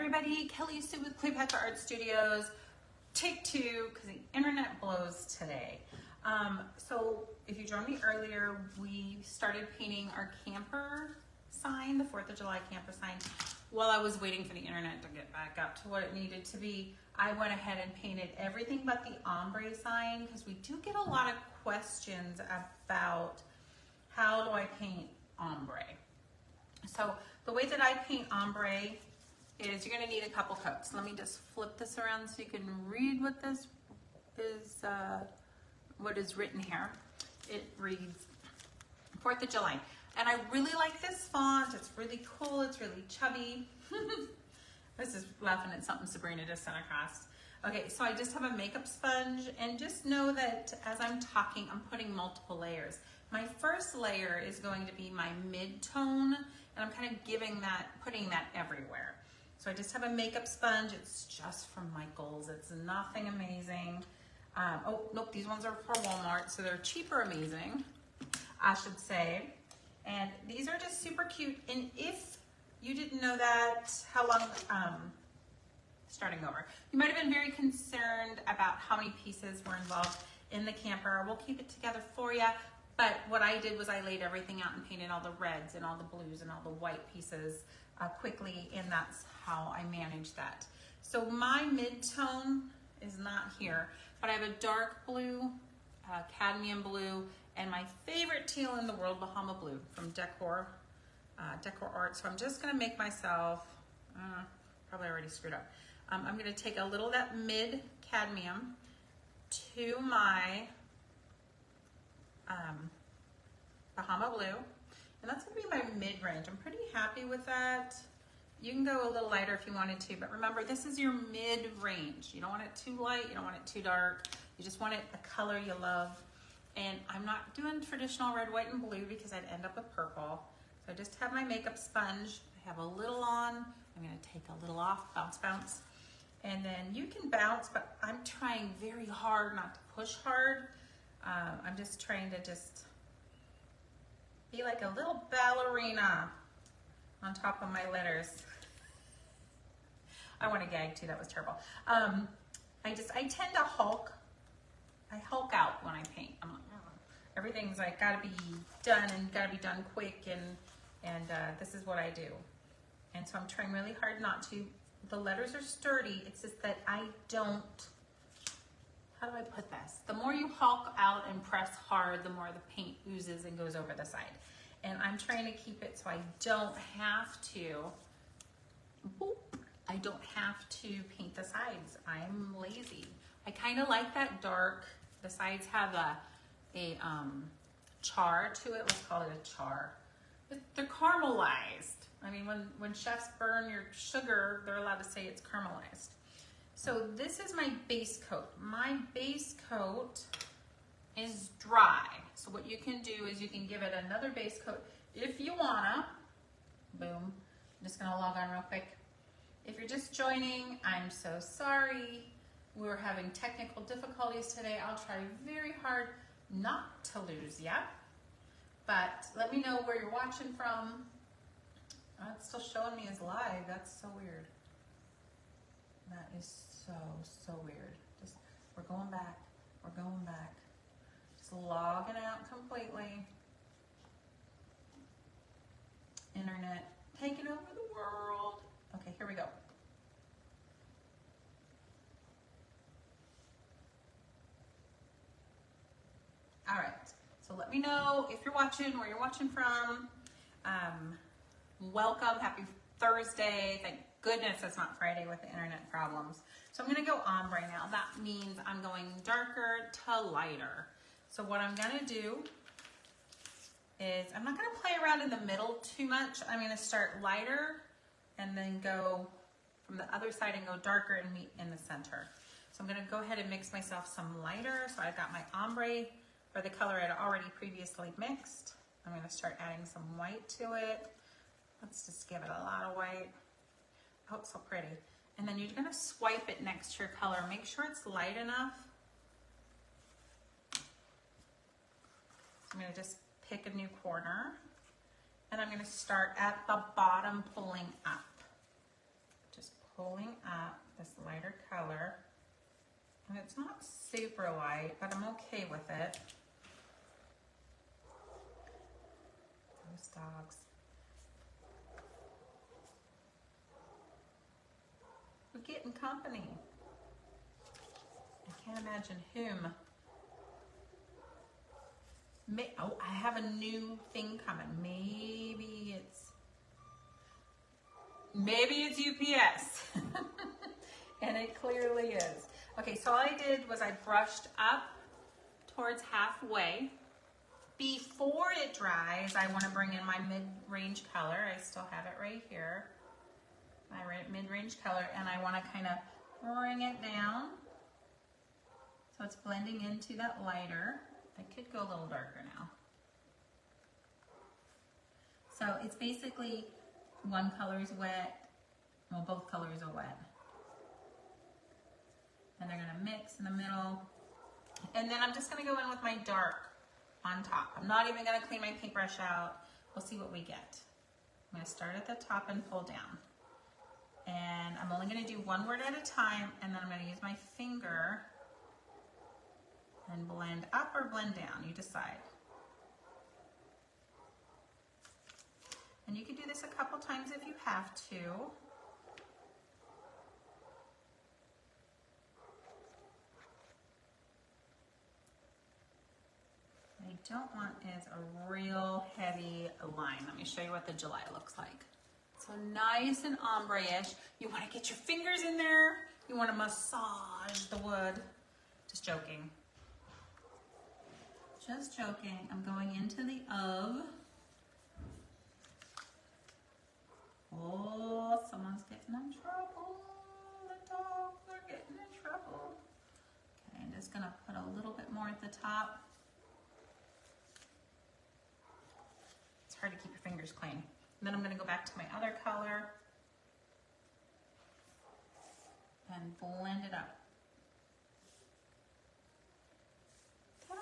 everybody, Kelly Sue with Cleopatra Art Studios. Take two, because the internet blows today. So if you joined me earlier, we started painting our camper sign, the 4th of July camper sign. While I was waiting for the internet to get back up to what it needed to be, I went ahead and painted everything but the ombre sign, because we do get a lot of questions about how do I paint ombre. So the way that I paint ombre is you're going to need a couple coats. Let me just flip this around so you can read what this is, what is written here. It reads 4th of July. And I really like this font. It's really cool. It's really chubby. This is laughing at something Sabrina just sent across. Okay, so I just have a makeup sponge, and just know that as I'm talking, I'm putting multiple layers. My first layer is going to be my mid-tone, and I'm kind of putting that everywhere. So I just have a makeup sponge. It's just from Michael's. It's nothing amazing. Oh, nope, these ones are for Walmart, so they're cheaper amazing, I should say. And these are just super cute. And if you didn't know that, how long, starting over, you might have been very concerned about how many pieces were involved in the camper. We'll keep it together for you. But what I did was I laid everything out and painted all the reds and all the blues and all the white pieces quickly, and that's how I managed that. So my mid-tone is not here, but I have a dark blue, cadmium blue, and my favorite teal in the world, Bahama Blue from Decor Art. So I'm just gonna make myself, probably already screwed up. I'm gonna take a little of that mid cadmium to my Bahama Blue, and that's gonna be my mid-range. I'm pretty happy with that. You can go a little lighter if you wanted to, but remember, this is your mid-range. You don't want it too light, you don't want it too dark. You just want it the color you love. And I'm not doing traditional red, white, and blue because I'd end up with purple. So I just have my makeup sponge. I have a little on. I'm gonna take a little off, bounce, bounce. And then you can bounce, but I'm trying very hard not to push hard. I'm just trying to just be like a little ballerina on top of my letters. I want to gag too, that was terrible. I tend to hulk. I hulk out when I paint. I'm like, everything's like gotta be done and gotta be done quick, and this is what I do. And so I'm trying really hard not to. The letters are sturdy, it's just that I don't, how do I put this? The more you hulk out and press hard, the more the paint oozes and goes over the side. And I'm trying to keep it so I don't have to, paint the sides. I'm lazy. I kind of like that dark. The sides have a char to it. Let's call it a char. They're caramelized. I mean, when chefs burn your sugar, they're allowed to say it's caramelized. So this is my base coat. My base coat is dry. So what you can do is you can give it another base coat if you wanna. Boom. I'm just gonna log on real quick. If you're just joining, I'm so sorry. We're having technical difficulties today. I'll try very hard not to lose ya. But let me know where you're watching from. Oh, it's still showing me as live. That's so weird. That is so weird. We're going back. We're going back. Just logging out completely. Internet taking over the world. Okay, here we go. All right, so let me know if you're watching, where you're watching from. Welcome, happy Thursday. Thank goodness it's not Friday with the internet problems. So I'm gonna go ombre now. That means I'm going darker to lighter. So what I'm gonna do is, I'm not gonna play around in the middle too much. I'm gonna start lighter and then go from the other side and go darker and meet in the center. So I'm gonna go ahead and mix myself some lighter. So I've got my ombre, or the color I'd already previously mixed. I'm gonna start adding some white to it. Let's just give it a lot of white. Oh, it's so pretty. And then you're gonna swipe it next to your color. Make sure it's light enough. So I'm gonna just pick a new corner, and I'm gonna start at the bottom, pulling up. Just pull pulling up this lighter color. And it's not super light, but I'm okay with it. Those dogs. We're getting company. I can't imagine whom. Oh, I have a new thing coming. Maybe it's UPS. And it clearly is. Okay, so all I did was I brushed up towards halfway. Before it dries, I want to bring in my mid-range color. I still have it right here. My mid-range color, and I want to kind of bring it down. So it's blending into that lighter. I could go a little darker now. So it's basically one color is wet, well, both colors are wet. And they're gonna mix in the middle. And then I'm just gonna go in with my dark on top. I'm not even gonna clean my paintbrush out. We'll see what we get. I'm gonna start at the top and pull down. And I'm only gonna do one word at a time, and then I'm gonna use my finger and blend up or blend down, you decide. And you can do this a couple times if you have to. What I don't want is a real heavy line. Let me show you what the July looks like. So nice and ombre-ish. You want to get your fingers in there. You want to massage the wood. Just joking. Just joking. I'm going into the of. Oh, someone's getting in trouble. The dogs are getting in trouble. Okay, I'm just gonna put a little bit more at the top. It's hard to keep your fingers clean. And then I'm gonna go back to my other color and blend it up. Ta-da!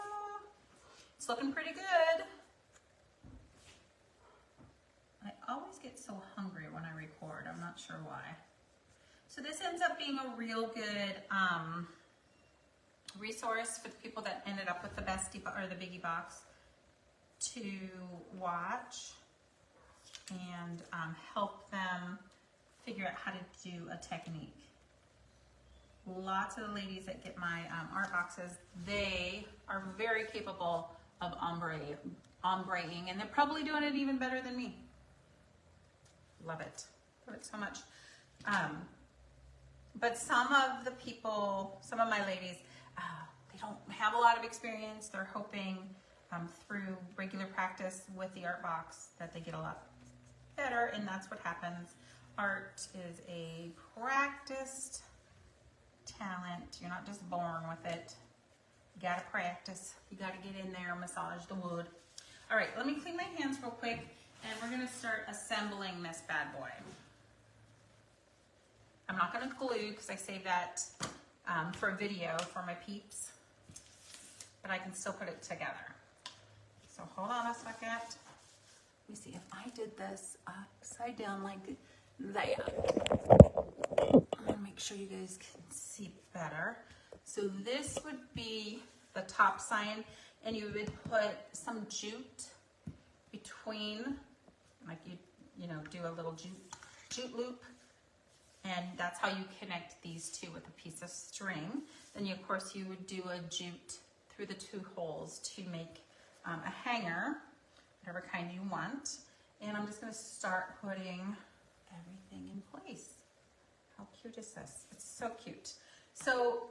It's looking pretty good. I always get so hungry when I record. I'm not sure why. So this ends up being a real good resource for the people that ended up with the bestie or the biggie box to watch and help them figure out how to do a technique. Lots of the ladies that get my art boxes, they are very capable of ombreing, and they're probably doing it even better than me. Love it. Love it so much. But some of the people, some of my ladies, they don't have a lot of experience. They're hoping through regular practice with the art box that they get a lot better, and that's what happens. Art is a practiced talent. You're not just born with it. You gotta practice. You gotta get in there and massage the wood. All right, let me clean my hands real quick. And we're gonna start assembling this bad boy. I'm not gonna glue because I saved that for a video for my peeps, but I can still put it together. So hold on a second. Let me see if I did this upside down like that. I'm gonna make sure you guys can see better. So this would be the top side, and you would put some jute between, like you know, do a little jute loop, and that's how you connect these two with a piece of string. Then of course you would do a jute through the two holes to make a hanger, whatever kind you want. And I'm just going to start putting everything in place. How cute is this? It's so cute. So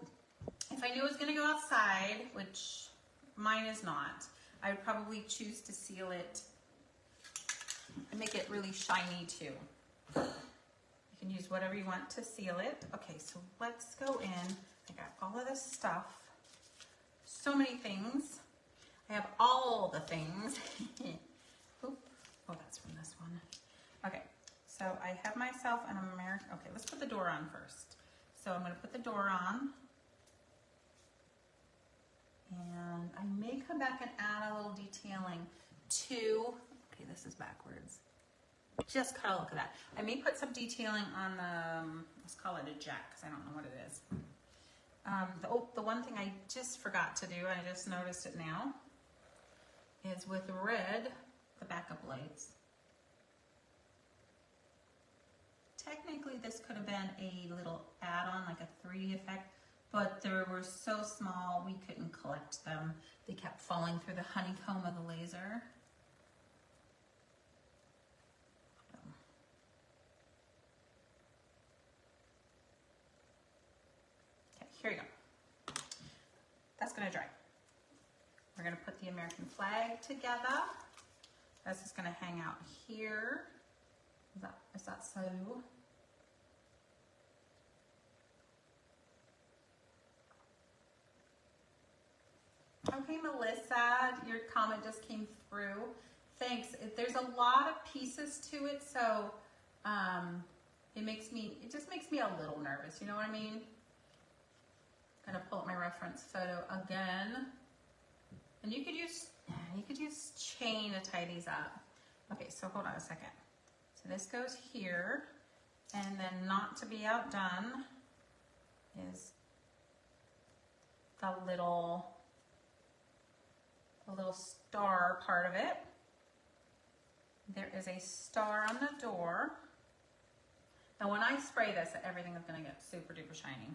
if I knew it was going to go outside, which mine is not, I would probably choose to seal it and make it really shiny too. You can use whatever you want to seal it. Okay, so let's go in. I got all of this stuff. So many things. I have all the things. Oop. Oh, that's from this one. Okay, so I have myself an American. Okay, let's put the door on first. So I'm going to put the door on. And I may come back and add a little detailing to, okay, this is backwards. Just kind of look at that. I may put some detailing on the, let's call it a jack, because I don't know what it is. The one thing I just forgot to do, I just noticed it now, is with red, the backup lights. Technically, this could have been a little add-on, like a 3D effect, but they were so small, we couldn't collect them. They kept falling through the honeycomb of the laser. Okay, here you go. That's gonna dry. We're gonna put the American flag together. This is gonna hang out here. Is that so? Okay, Melissa, your comment just came through. Thanks. There's a lot of pieces to it, so it just makes me a little nervous. You know what I mean? Gonna pull up my reference photo again, and you could use chain to tie these up. Okay, so hold on a second. So this goes here, and then not to be outdone is the little star part of it. There is a star on the door. Now when I spray this, everything is gonna get super duper shiny.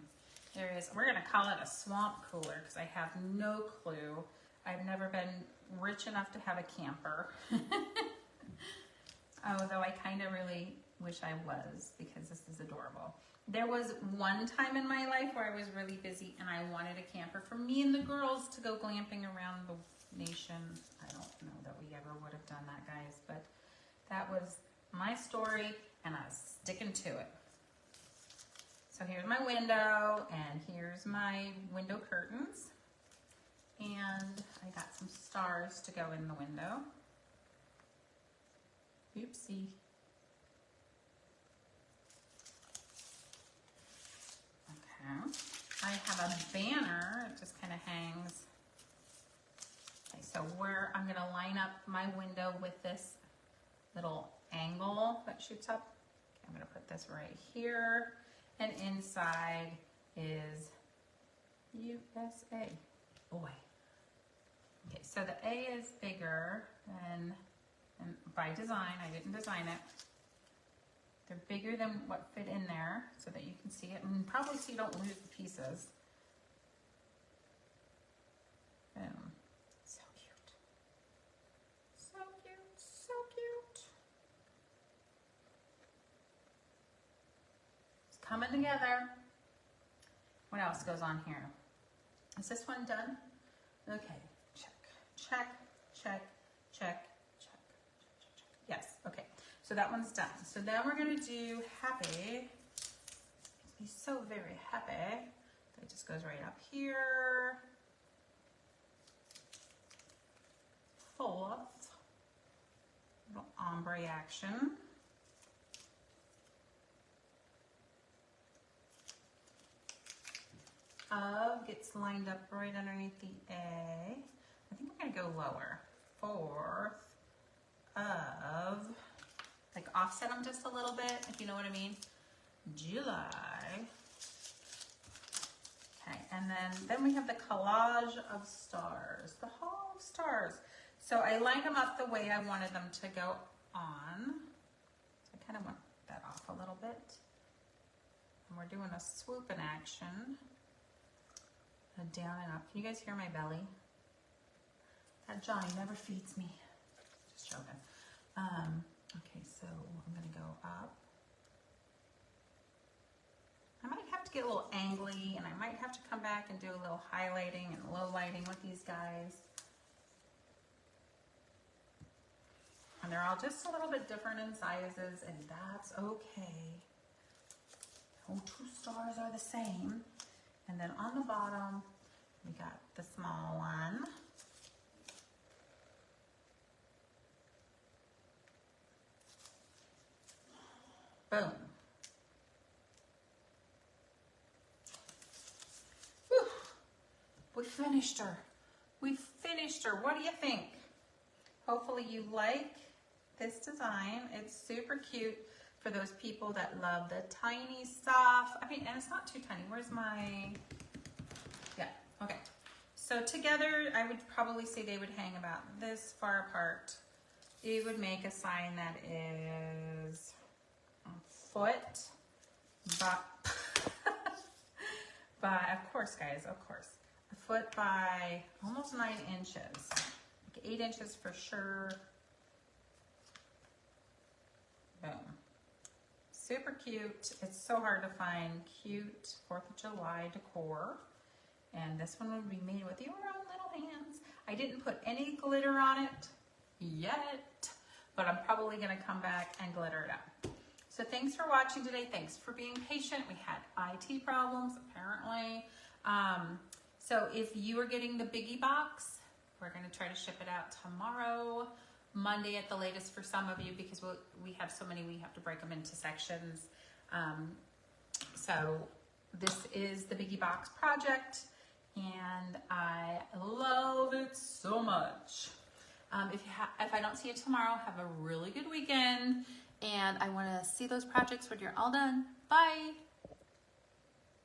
We're gonna call it a swamp cooler because I have no clue. I've never been rich enough to have a camper. Although I kind of really wish I was, because this is adorable. There was one time in my life where I was really busy and I wanted a camper for me and the girls to go glamping around the nation. I don't know that we ever would have done that, guys, but that was my story and I was sticking to it. So here's my window and here's my window curtains. And I got some stars to go in the window. Oopsie. Okay. I have a banner. It just kind of hangs. Okay, so I'm going to line up my window with this little angle that shoots up. Okay, I'm going to put this right here. And inside is USA. Boy. Okay, so the A is bigger than, and by design, I didn't design it. They're bigger than what fit in there so that you can see it, and probably so you don't lose the pieces. Boom. So cute. So cute, so cute. It's coming together. What else goes on here? Is this one done? Okay. Check, check, check, check, check. Yes, okay. So that one's done. So then we're going to do happy. Makes me so very happy. That just goes right up here. Fourth. Little ombre action. Of gets lined up right underneath the A. I think we're gonna go lower. Fourth of, like offset them just a little bit, if you know what I mean. July. Okay, and then we have the collage of stars, the hall of stars. So I lined them up the way I wanted them to go on. So I kind of want that off a little bit. And we're doing a swoop in action. And down and up. Can you guys hear my belly? That Johnny never feeds me. Just joking. Okay, so I'm gonna go up. I might have to get a little angly, and I might have to come back and do a little highlighting and low lighting with these guys. And they're all just a little bit different in sizes, and that's okay. No two stars are the same. And then on the bottom, we got the small one. Boom. Whew. We finished her. We finished her. What do you think? Hopefully you like this design. It's super cute for those people that love the tiny stuff. I mean, and it's not too tiny. Where's my, yeah, okay. So together, I would probably say they would hang about this far apart. You would make a sign that is a foot by, of course, guys, of course, a foot by almost 9 inches, like 8 inches for sure. Boom. Super cute. It's so hard to find cute 4th of July decor. And this one would be made with your own little hands. I didn't put any glitter on it yet, but I'm probably gonna come back and glitter it up. So thanks for watching today. Thanks for being patient. We had IT problems, apparently. So if you are getting the biggie box, we're gonna try to ship it out tomorrow, Monday at the latest for some of you, because we have so many, we have to break them into sections. So this is the biggie box project, and I love it so much. If I don't see you tomorrow, have a really good weekend, and I want to see those projects when you're all done. Bye.